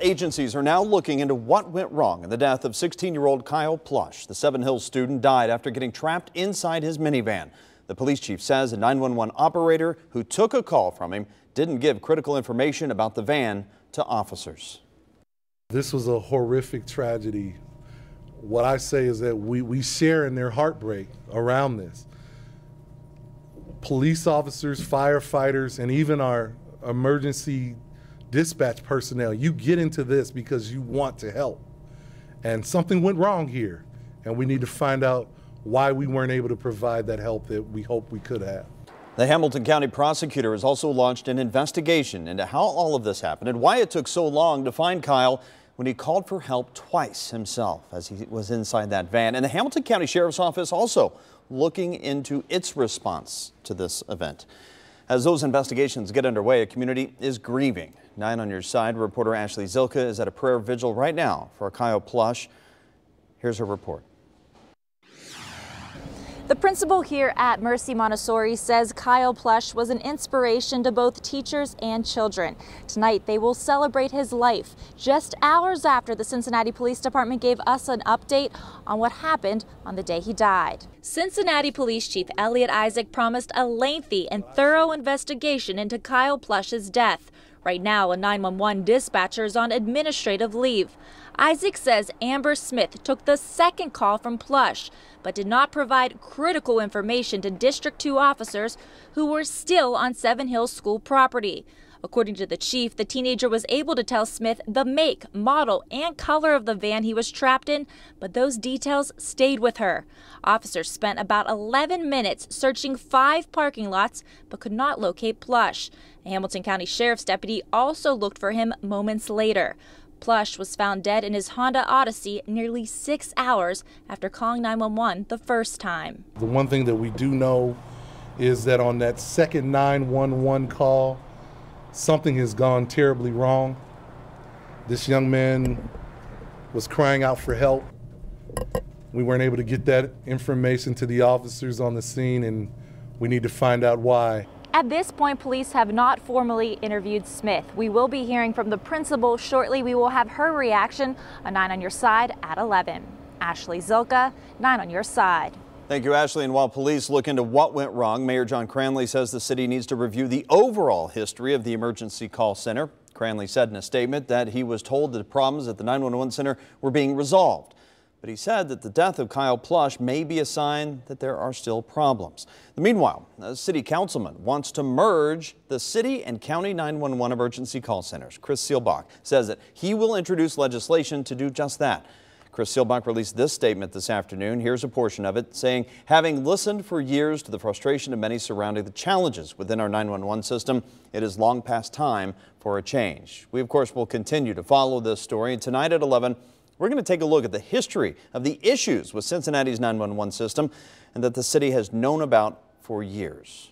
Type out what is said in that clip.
Agencies are now looking into what went wrong in the death of 16-year-old Kyle Plush. The Seven Hills student died after getting trapped inside his minivan. The police chief says a 911 operator who took a call from him didn't give critical information about the van to officers. This was a horrific tragedy. What I say is that we share in their heartbreak around this. Police officers, firefighters, and even our emergency dispatch personnel, you get into this because you want to help. And something went wrong here, and we need to find out why we weren't able to provide that help that we hoped we could have. The Hamilton County prosecutor has also launched an investigation into how all of this happened and why it took so long to find Kyle when he called for help twice himself as he was inside that van. And the Hamilton County Sheriff's Office also looking into its response to this event. As those investigations get underway, a community is grieving. 9 on Your Side reporter Ashley Zilka is at a prayer vigil right now for Kyle Plush. Here's her report. The principal here at Mercy Montessori says Kyle Plush was an inspiration to both teachers and children. Tonight, they will celebrate his life just hours after the Cincinnati Police Department gave us an update on what happened on the day he died. Cincinnati Police Chief Elliot Isaac promised a lengthy and thorough investigation into Kyle Plush's death. Right now, a 911 dispatcher is on administrative leave. Isaac says Amber Smith took the second call from Plush, but did not provide critical information to District 2 officers who were still on Seven Hills school property. According to the chief, the teenager was able to tell Smith the make, model, and color of the van he was trapped in, but those details stayed with her. Officers spent about 11 minutes searching 5 parking lots, but could not locate Plush. A Hamilton County Sheriff's deputy also looked for him moments later. Plush was found dead in his Honda Odyssey nearly 6 hours after calling 911 the first time. The one thing that we do know is that on that second 911 call, something has gone terribly wrong. This young man was crying out for help. We weren't able to get that information to the officers on the scene, and we need to find out why. At this point, police have not formally interviewed Smith. We will be hearing from the principal shortly. We will have her reaction on 9 on Your Side at 11. Ashley Zilka, 9 on Your Side. Thank you, Ashley. And while police look into what went wrong, Mayor John Cranley says the city needs to review the overall history of the emergency call center. Cranley said in a statement that he was told that problems at the 911 center were being resolved. But he said that the death of Kyle Plush may be a sign that there are still problems. Meanwhile, a city councilman wants to merge the city and county 911 emergency call centers. Chris Seelbach says that he will introduce legislation to do just that. Chris Seelbach released this statement this afternoon. Here's a portion of it, saying, having listened for years to the frustration of many surrounding the challenges within our 911 system, it is long past time for a change. We, of course, will continue to follow this story. And tonight at 11, we're going to take a look at the history of the issues with Cincinnati's 911 system and that the city has known about for years.